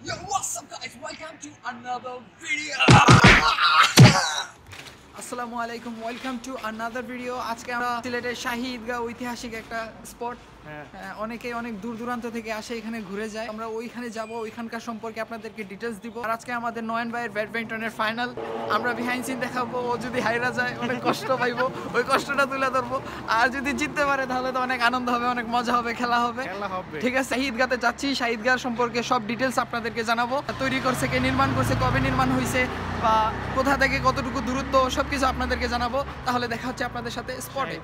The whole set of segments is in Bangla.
Yo, what's up guys? Welcome to another video. আসসালামু আলাইকুম, ওয়েলকাম টু আনাদার ভিডিও। আজকে আমরা সিলেটের শাহী ঈদগাহ ঐতিহাসিক একটা স্পট, অনেকেই অনেক দূর দূরান্ত থেকে আসে এখানে ঘুরে যায়। আমরা ওইখানে যাব, ওইখানকার সম্পর্কে আপনাদেরকে ডিটেলস দিব। আর আজকে আমাদের নয়ন ভাইয়ের ব্যাডমিন্টনের ফাইনাল, আমরা বিহাইন্ড সিন দেখাবো। ও যদি হাইরা যায় অনেক কষ্ট পাইবো, ওই কষ্টটা তুলে ধরবো। আর যদি জিততে পারে তাহলে তো অনেক আনন্দ হবে, অনেক মজা হবে, খেলা হবে। ঠিক আছে, শাহী ঈদগাহতে যাচ্ছি, শাহী ঈদগাহ সম্পর্কে সব ডিটেলস আপনাদেরকে জানাবো। তৈরি করছে কে, নির্মাণ করছে, কবে নির্মাণ হয়েছে, বা কোথা থেকে কতটুকু দূরত্ব, সবকিছু আপনাদেরকে জানাবো। তাহলে দেখা হচ্ছে আপনাদের সাথে স্পটে।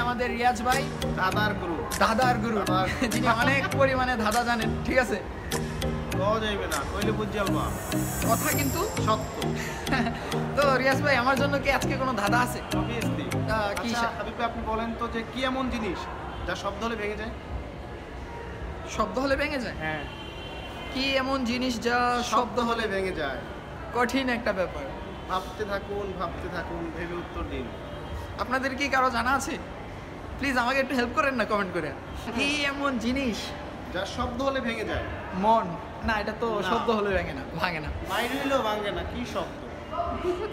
আমাদের রিয়াজ ভাই, দাদার গুরু, যিনি অনেক পরিমাণে ধাঁধা জানেন। ঠিক আছে, কথা কিন্তু সত্য। তো রিয়াজ ভাই, আমার জন্য কি আজকে কোনো ধাঁধা আছে? আপনি বলেন তো, যে কি এমন জিনিস যা শব্দ হলে ভেঙে যায়? শব্দ হলে ভেঙে যায়? হ্যাঁ। কি এমন জিনিস যা শব্দ হলে ভেঙে যায়? কঠিন একটা ব্যাপার। ভাবতে থাকুন, ভেবে উত্তর দিন। আপনাদের কি কারো জানা আছে? প্লিজ আমাকে একটু হেল্প করেন না কমেন্ট করে। কি এমন জিনিস যা শব্দ হলে ভেঙে যায়? মন। না, এটা তো শব্দ হলে ভাঙে না। মাইর হইলেও ভাঙে না, কি শব্দ?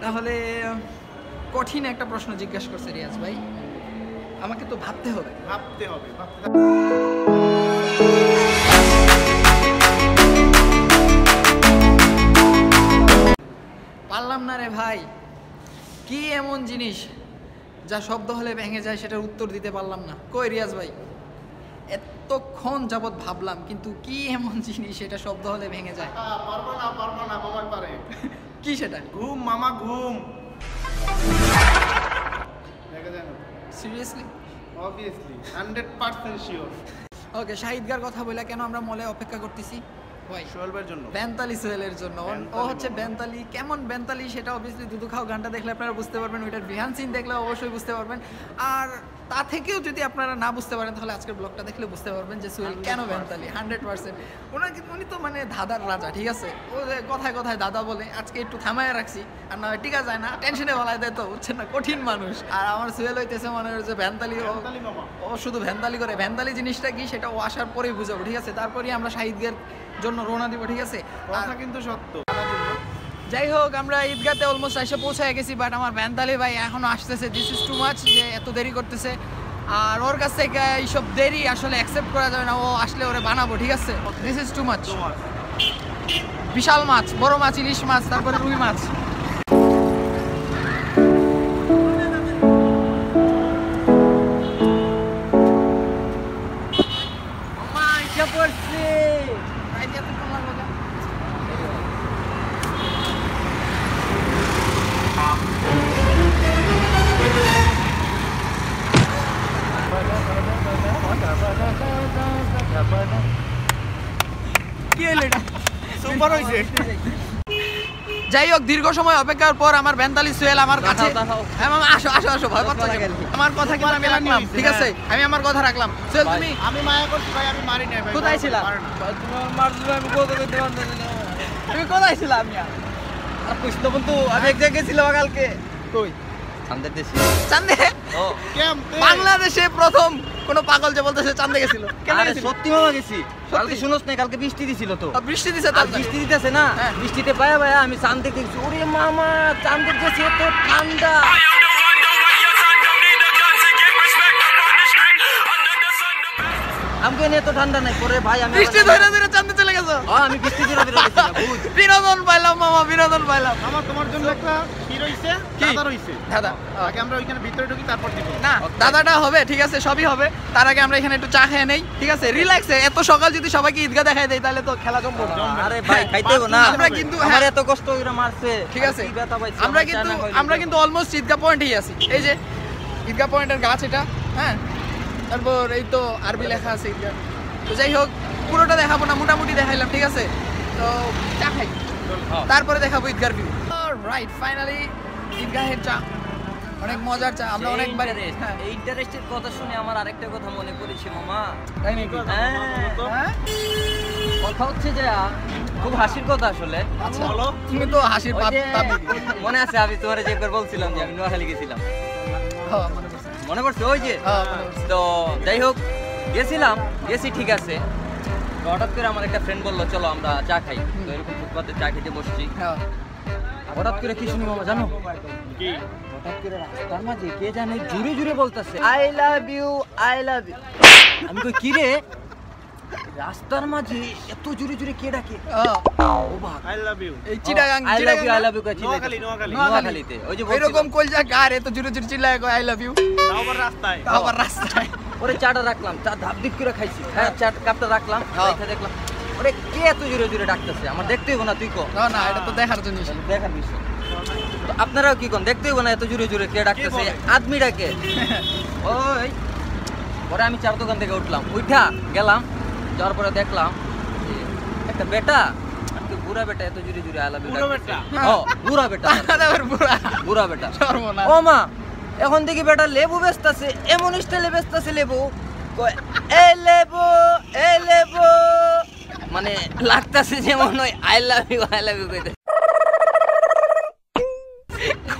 তাহলে কঠিন একটা প্রশ্ন জিজ্ঞাসা করছে রিয়াজ ভাই, আমাকে তো ভাবতে হবে। পারলাম না রে ভাই। কি এমন জিনিস যা শব্দ হলে ভেঙে যায়, সেটার উত্তর দিতে পারলাম না। কই রিয়াজ ভাই, এতক্ষণ যাবৎ ভাবলাম, কিন্তু কি এমন জিনিস এটা শব্দ হলে ভেঙে যায়? পারবো না, মামা পারে। কি সেটা? ঘুম মামা, ঘুম। Seriously? Obviously, 100% sure. Okay, Shahi ঈদগাহর কথা বলে কেন আমরা মলে অপেক্ষা করতেছি? সোহেলের জন্য, বেন্তালি সোহেলের জন্য। ও হচ্ছে বেন্তালি। কেমন বেন্তালি সেটা অবভিয়াসলি দুদু খাও গানটা দেখলে আপনারা বুঝতে পারবেন, ওইটার বিহাইন্ড সিন দেখলে অবশ্যই বুঝতে পারবেন। আর তা থেকেও যদি আপনারা না বুঝতে পারেন, তাহলে আজকের ব্লগটা দেখলে বুঝতে পারবেন যে সোহেল কেন বেন্তালি। 100% উনি তো মানে ধাঁধার রাজা। ঠিক আছে, ও যে কথায় কথায় দাদা বলে, আজকে একটু থামায় রাখছি, আর না টিকা যায় না, টেনশনে বলায় দেয় তো, বুঝছেন না, কঠিন মানুষ। আর আমার সোহেল হইতেছে মনে হয় যে ভ্যানতালি। ও শুধু ভ্যানতালি করে। ভ্যানতালি জিনিসটা কি সেটা ও আসার পরেই বুঝাবো। ঠিক আছে, তারপরেই আমরা শাহী ঈদগাহের জন্য রওনা দিব। ঠিক আছে, কথা কিন্তু সত্য। যাই হোক, আমরা ঈদগাহতে অলমোস্ট এসে পৌঁছায় গেছি, বাট আমার ভ্যানতালি ভাই এখনো আসতেছে। দিস ইজ টু মাচ, যে এত দেরি করতেছে। আর ওর কাছ থেকে এইসব দেরি আসলে অ্যাকসেপ্ট করা যাবে না। ও আসলে ওরে বানাবো। ঠিক আছে, দিস ইজ টু মাচ। বিশাল মাছ, বড় মাছ, ইলিশ মাছ, তারপরে রুই মাছ। যাই হোক, দীর্ঘ সময় অপেক্ষার পর আমার বেন্তালি সোহেল আমার কাছে। আসো আসো আসো, ভয় পাচ্ছ কেন? আমার কথা কিন্তু আমি রাখলাম। ঠিক আছে, আমি আমার কথা রাখলাম। সোহেল, আমি মায়া করছি ভাই, আমি মারি নাই ভাই। কোথায় ছিলা? তুমি কোথায় ছিলা? আমি কৃষ্ণ বন্ধু, আমি এক জায়গায় ছিলাম কালকে। কই? চান্দে? বাংলাদেশে প্রথম কোন পাগল যে বলতেছে চান্দে গেছিল। সত্যি মামা গেছি। কালকে শুনোস না, কালকে বৃষ্টি দিছিল তো। বৃষ্টি দিছে? বৃষ্টি দিতেছে না, বৃষ্টিতে পায়া পায়া আমি চাঁদ দেখতে গেছি। ওরে মামা, চাঁদের কাছে এত ঠান্ডা। আমাকে এত ঠান্ডা নাই পরে ভাই। আমি বৃষ্টি ধরে ধরে চাঁদে চলে গেছো? আমি বৃষ্টি ধরে ধরে গেছি। বিনোদন পাইলাম মামা, বিনোদন পাইলাম। আমার তোমার জন্য একটা কি রইছে? দাদা রইছে। দাদা, আগে আমরা ওইখানে ভিতরে ঢুকি, তারপর দিব। না, দাদাটা হবে। ঠিক আছে, সবই হবে। তার আগে আমরা এখানে একটু চা খেয়ে নেই। ঠিক আছে, রিল্যাক্সে। এত সকাল যদি সবাইকে ঈদগাহ দেখাই দেই, তাহলে তো খেলা জমবে না। আরে ভাই, খাইতে হবে না। আমরা কিন্তু আমার এত কষ্ট করে মারছে। ঠিক আছে, আমরা কিন্তু অলমোস্ট ঈদগাহ পয়েন্টেই আছি। এই যে ঈদগাহ পয়েন্টের গাছ এটা। হ্যাঁ, তারপর এই তো আরবি লেখা আছে ঈদগাহ। তো যাই হোক, পুরোটা দেখাবো না, মোটামুটি দেখাইলাম। ঠিক আছে, তো চা খাই, তারপরে দেখাবো ঈদগাহর ভিউ। রাইট, ফাইনালি ঈদগাহের চা অনেক মজার চা, আমরা অনেকবার এই ইন্টারেস্টের কথা শুনে আমার আরেকটা কথা মনে পড়েছে মামা। তাই নাকি? হ্যাঁ? কথা হচ্ছে যে খুব হাসির কথা আসলে। আচ্ছা, তুমি তো হাসির ওই যে পাবি। মনে আছে আমি তোমার যে একবার বলছিলাম যে আমি নোয়াখালী গেছিলাম, হ্যাঁ, মনে পড়ছে। মনে পড়ছে ওই যে? হ্যাঁ, মনে পড়ছে। তো যাই হোক গেছি ঠিক আছে। তো হঠাৎ করে আমার একটা ফ্রেন্ড বললো চলো আমরা চা খাই। তো এরকম ফুটপাতে চা খেতে বসছি, হ্যাঁ। হঠাৎ করে কি শুনি মামা জানো? হঠাৎ করে রাস্তার মাঝে কে জানে জুড়ে জুড়ে বলতেছে I love you I love you. আমি কই কি রে, রাস্তার মাঝে এত জুড়ে জুড়ে কে ডাকে? ও বাবা, আই লাভ ইউ। এই Chittagong I love you Chittagong I love you Noakhali. নোয়াখালীতে ওই যে এরকম কলজা গার এত জোরে জোরে চিল্লায় কয় আই লাভ ইউ, তাও আবার রাস্তায়। তাও আবার রাস্তায়। ওরে চাটা রাখলাম, চা ধাপ দিক করে খাইছি, হ্যাঁ চা কাপটা রাখলাম, হ্যাঁ। রাইখা দেখলাম ওরে কে এত জোরে জোরে ডাকতেছে। আমার দেখতে হইব না, তুই কো? না না, এটা তো দেখার জিনিস। দেখার বিষয়। তো আপনারাও কি কোন দেখতে হইব না এত জোরে জোরে কে ডাকতেছে? বলে? আদমি ডাকে। ওই পরে আমি চার দোকান থেকে উঠলাম, উঠা গেলাম, যাওয়ার পরে দেখলাম যে একটা বেটা, বুড়া বেটা এত জোরে জোরে আই লাভ ইউ বুড়ো বেটা? বুড়া বেটা, তারপর পুরা বুড়া বেটা। সর্বনাশ। ও মা, এখন দেখি বেটা লেবু বেচতাছে, এমন স্টাইলে বেচতাছে লেবু, কয় এই লেবু এই লেবু, মানে লাগতাছে যেমন ওই আই লাভ ইউ কইতে।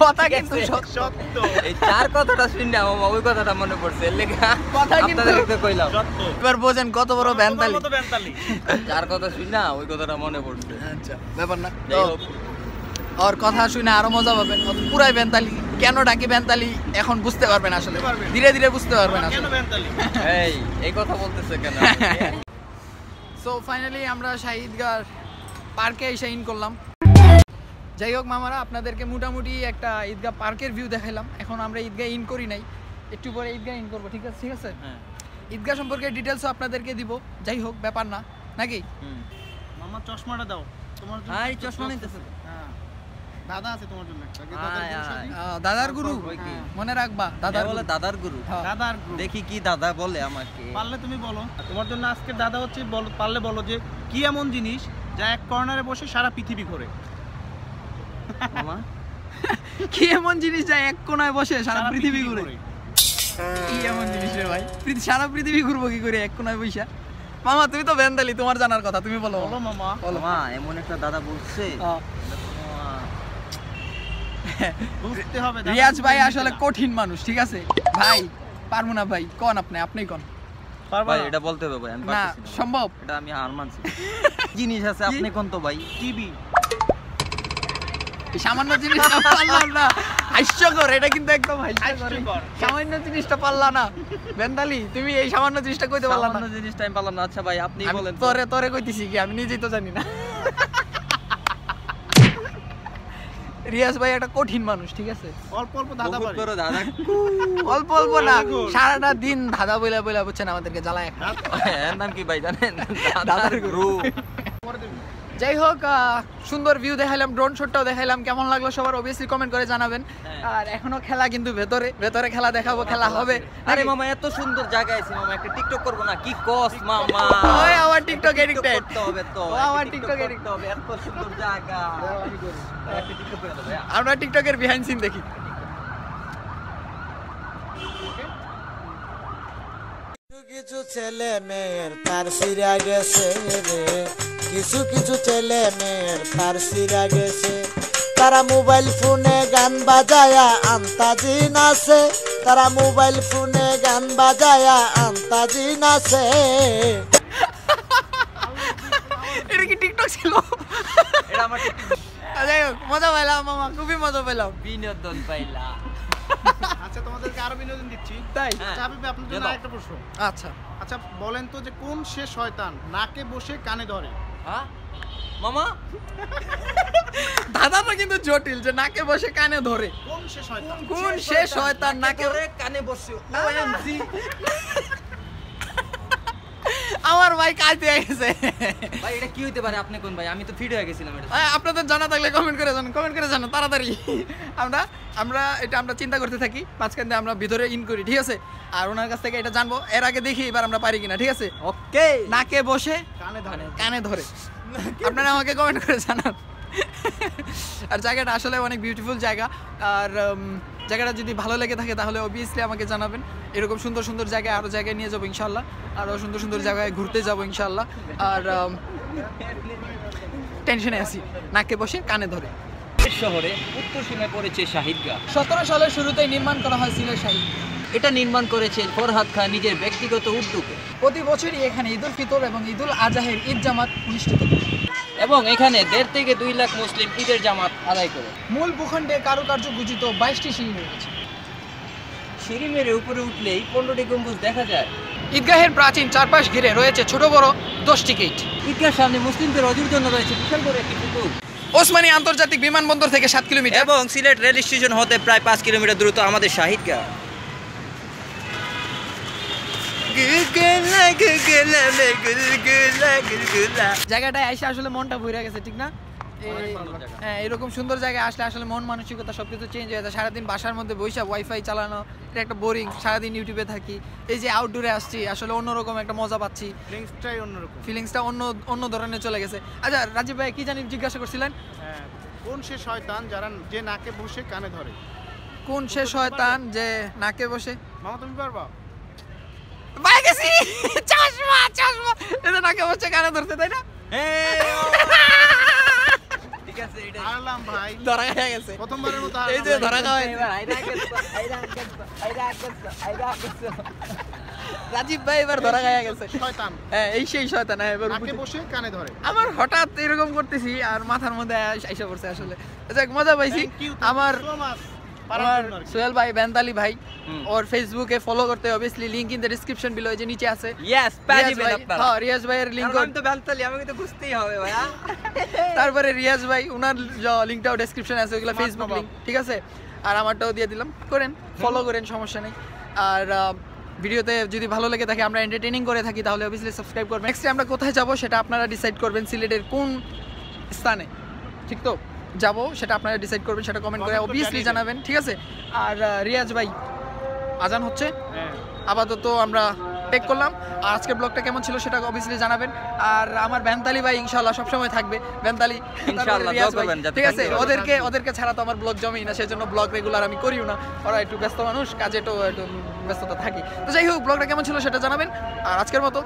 কথা কিন্তু সত্য। সত্য। এই চার কথাটা শুনে আমার ওই কথাটা মনে পড়ছে, এর লেগে কথা কিন্তু আপনাদেরকে কইলাম। সত্য। এবার বোঝেন কত বড় ব্যান্তালি। মতো বেন্তালি। চার কথা শুনে ওই কথাটা মনে পড়ছে। আচ্ছা, ব্যাপার না। যাই হোক, ওর কথা শুনে আরো মজা পাবেন। ও তো পুরাই বেন্তালি। কেন ডাকি বেন্তালি এখন বুঝতে পারবেন আসলে, বুঝতে পারবেন। ধীরে ধীরে বুঝতে পারবেন কেন আসলে। বেন্তালি? এই কথা বলতেছে কেন? সো ফাইনালি আমরা ঈদগাহ পার্কে এসে ইন করলাম। যাই হোক মামারা, আপনাদেরকে মোটামুটি একটা ঈদগাহ পার্কের ভিউ দেখাইলাম। এখন আমরা ঈদগাহ ইন করি নাই, একটু পরে ঈদগাহ ইন করবো। ঠিক আছে, ঠিক আছে। হ্যাঁ। ঈদগাহ সম্পর্কে ডিটেলসও আপনাদেরকে দিব। যাই হোক, ব্যাপার না নাকি? মামা চশমাটা দাও। তোমার জন্য আরে একটা চশমা box নিতেছে। আছে। হ্যাঁ। দাদা আছে তোমার জন্য একটা। আগে আয়, দাদার আয়। জিনিস দাদার গুরু, ওই কি? মনে রাখবা দাদা দাদার বলে গুরু। দাদার গুরু। হ্যাঁ। দাদার group। দেখি কি দাদা বলে আমাকে। পারলে তুমি বলো। তোমার জন্য আজকে দাদা হচ্ছে পারলে বলো যে কি এমন জিনিস যা এক কর্নারে বসে সারা পৃথিবী ঘোরে। মামা কি এমন জিনিস যা এক কোণায় বসে সারা পৃথিবী ঘুরে? কি এমন জিনিস রে ভাই, সারা পৃথিবী ঘুরবো কি করে এক কোণায় বইসা? মামা তুমি তো বেন্দালি, তোমার জানার কথা, তুমি বলো। বলো মামা। বলো। মামা এমন একটা দাদা বলছে, বুঝতে হবে। দাদা রিয়াজ ভাই বুঝতে আসলে না। কঠিন মানুষ, ঠিক আছে ভাই, পারবো না ভাই। কোন আপনি কোন? পারবা ভাই না? এটা বলতে হবে ভাই, আমি না পারতেছি না। সম্ভব। এটা আমি হার মানছি। জিনিস আছে, কি? আপনি কোন তো ভাই? টিভি। এই সামান্য জিনিসটা পারলাম না, হাস্যকর। এটা কিন্তু একদম হাস্যকর। হাস্যকর। সামান্য জিনিসটা পারলা না বেন্দালি, তুমি এই সামান্য জিনিসটা কইতে পারলা না। সামান্য জিনিসটা আমি পারলাম না। আচ্ছা ভাই আপনি আমি বলেন তো। তোরে কইতেছি কি, আমি নিজেই তো জানি না। রিয়াজ ভাই একটা কঠিন মানুষ, ঠিক আছে। অল্প অল্প দাদা বহুত পারে। বড় দাদা। অল্প অল্প না, সারাটা দিন ধাঁধা বইলা বইলা বুঝছেন আমাদেরকে জ্বালায়। এর নাম কি ভাই জানেন? দাদার গুরু। পরে দিবি। যাই হোক, সুন্দর ভিউ দেখাইলাম, ড্রোন শটটাও দেখাইলাম। কেমন লাগলো সবার অবভিয়াসলি কমেন্ট করে জানাবেন। আর এখনো খেলা কিন্তু ভেতরে খেলা দেখাবো, খেলা হবে। আরে মামা এত সুন্দর জায়গায় আছে মামা, একটা টিকটক করব না? কি কস মামা? ওই আমার টিকটক এডিক্টেড। করতে হবে তো। ও আমার একটা টিকটক করতে হবে, এত সুন্দর জায়গা। একটা টিকটক করে দাও ভাই। আমরা টিকটকের বিহাইন্ড সিন দেখি। কিছু ছেলে মেয়ের তার সিরা গেছে রে, কিছু কিছু ছেলে মেয়ের তার সিরা গেছে। তারা মোবাইল ফোনে গান বাজায়া আন্তাজি নাচে, তারা মোবাইল ফোনে গান বাজায়া আন্তাজি নাচে। এটা কি টিকটক ছিল? এটা আমার টিকটক যাই হোক, মজা পেলাম মামা, খুবই মজা পেলাম। বিনোদন পাইলা। আচ্ছা তোমাদেরকে আরো বিনোদন দিচ্ছি। তাই? হ্যাঁ। আচ্ছা হাবিব, আপনার জন্য দাও। আরেকটা প্রশ্ন। আচ্ছা, আচ্ছা বলেন তো যে কোন সে শয়তান নাকে বসে কানে ধরে? হ্যাঁ মামা দাদাটা কিন্তু জটিল, যে নাকে বসে কানে ধরে। কোন সে শয়তান? কোন সে শয়তান নাকে ধরে কানে বসে? ওএমজি। আমার ভাই কাইতে গেছে। ভাই এটা কি হইতে পারে? আপনি কোন ভাই? আমি তো ফিট হয়ে গেছিলাম এটা। আপনাদের জানা থাকলে কমেন্ট করে জানান তাড়াতাড়ি। আমরা চিন্তা করতে থাকি, মাঝখান দিয়ে আমরা ভিতরে ইন করি, ঠিক আছে। আর ওনার কাছ থেকে এটা জানবো, এর আগে দেখি এবার আমরা পারি কিনা, ঠিক আছে। ওকে। নাকে বসে কানে ধরে। কানে ধরে। আপনারা আমাকে কমেন্ট করে জানান। আর জায়গাটা আসলে অনেক বিউটিফুল জায়গা। আর জায়গাটা যদি ভালো লেগে থাকে তাহলে অবভিয়াসলি আমাকে জানাবেন। এরকম সুন্দর সুন্দর জায়গায় আরও জায়গায় নিয়ে যাবো ইনশাল্লাহ, আরও সুন্দর সুন্দর জায়গায় ঘুরতে যাবো ইনশাল্লাহ। আর টেনশনে আছি, নাকে বসে কানে ধরে। শহরে উত্তর সীমায় পড়েছে শাহিদগাহ। 17 সালের শুরুতেই নির্মাণ করা হয় সিলেট শাহী। এটা নির্মাণ করেছেন ফরহাদ খান নিজের ব্যক্তিগত উদ্যোগে, প্রতি বছরই এখানে ঈদুল ফিতর এবং ঈদুল আজহার ঈদ জামাত অনুষ্ঠিত হয়। এবং এখানে 1.5 থেকে 2 লাখ মুসলিম ঈদের জামাত আদায় করে। মূল ভূখণ্ডে কারুকার্য খচিত 22টি সিঁড়ি রয়েছে। সিঁড়ি মেরে উপরে উঠলেই 15টি গম্বুজ দেখা যায়। ঈদগাহের প্রাচীন চারপাশ ঘিরে রয়েছে ছোট বড় 10টি গেট। ঈদগাহের সামনে মুসলিমদের অজুর জন্য রয়েছে বিশাল বড় একটি পুকুর। ওসমানী আন্তর্জাতিক বিমানবন্দর থেকে 7 কিলোমিটার এবং সিলেট রেল স্টেশন হতে প্রায় 5 কিলোমিটার দূরত্ব আমাদের শাহিদগাহ। জায়গাটায় এসে আসলে মনটা ভরে গেছে, ঠিক না? হ্যাঁ, এরকম সুন্দর জায়গায় আসলে আসলে মন মানসিকতা সবকিছু চেঞ্জ হয়ে যায়। সারাদিন বাসার মধ্যে বৈশা ওয়াইফাই চালানো, এটা একটা বোরিং। সারাদিন ইউটিউবে থাকি, এই যে আউটডোরে আসছি আসলে অন্যরকম একটা মজা পাচ্ছি। ফিলিংসটা অন্য ধরনের চলে গেছে। আচ্ছা রাজীব ভাই, কি জানি জিজ্ঞাসা করছিলেন? কোন সে শয়তান যারা যে নাকে বসে কানে ধরে? কোন সে শয়তান যে নাকে বসে? মামা তুমি পারবা? পাই গেছি, চশমা চশমা, এটা নাকে বসে কানে ধরতে, তাই না? ঠিক আছে, এটা আলাম ভাই, ধরা হয়ে গেছে প্রথমবারের মতো এই যে ধরা খাওয়া এবার আইরা গেছে। রাজীব ভাই এবার ধরা খাওয়া গেছে। শয়তান, হ্যাঁ, এই সেই শয়তান। হ্যাঁ, এবার নাকে বসে কানে ধরে। আমার হঠাৎ এরকম করতেছি আর মাথার মধ্যে আইসা পড়ছে আসলে। যাক, মজা পাইছি। আমার সোহেল ভাই, বেন্তালি ভাই, ওর ফেসবুকে ফলো করতে obviously link in the description below, এই যে নিচে আছে। ইয়েস, পাজি বেল আপনারা। হ্যাঁ, রিয়াজ ভাইয়ের লিংক। আমি তো বেন্তালি, আমাকে তো বুঝতেই হবে ভাইয়া। তারপরে রিয়াজ ভাই উনার লিংকটাও ডেসক্রিপশনে আছে, ওগুলো ফেসবুক লিংক, ঠিক আছে? আর আমারটাও দিয়ে দিলাম, করেন, ফলো করেন, সমস্যা নেই। আর ভিডিওতে যদি ভালো লেগে থাকে, আমরা এন্টারটেইনিং করে থাকি, তাহলে অবভিয়াসলি সাবস্ক্রাইব করবেন। নেক্সট আমরা কোথায় যাব সেটা আপনারা ডিসাইড করবেন, সিলেটের কোন স্থানে, ঠিক তো যাব সেটা আপনারা ডিসাইড করবেন, সেটা কমেন্ট করে অবভিয়াসলি জানাবেন, ঠিক আছে? আর রিয়াজ ভাই, আজান হচ্ছে, আপাতত আমরা টেক করলাম। আর আজকের ব্লগটা কেমন ছিল সেটা অবভিয়াসলি জানাবেন। আর আমার বেন্তালি ভাই ইনশাআল্লাহ সবসময় থাকবে, বেন্তালি ইনশাআল্লাহ, রিয়াজ দোয়া ভাই, করবেন যাতে ঠিক আছে? থাকতে ওদেরকে ছাড়া তো আমার ব্লগ জমেই না, সেজন্য ব্লগ রেগুলার আমি করিও না। ওরা একটু ব্যস্ত মানুষ, কাজে তো একটু ব্যস্ততা থাকি। তো যাই হোক, ব্লগটা কেমন ছিল সেটা জানাবেন। আর আজকের মতো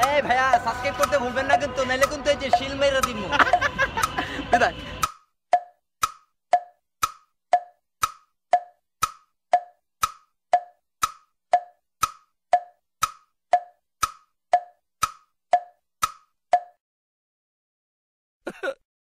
এই ভাইয়া, সাবস্ক্রাইব করতে ভুলবেন না কিন্তু, নাইলে কিন্তু এই যে শিল মেরে দিমু। বিদায়।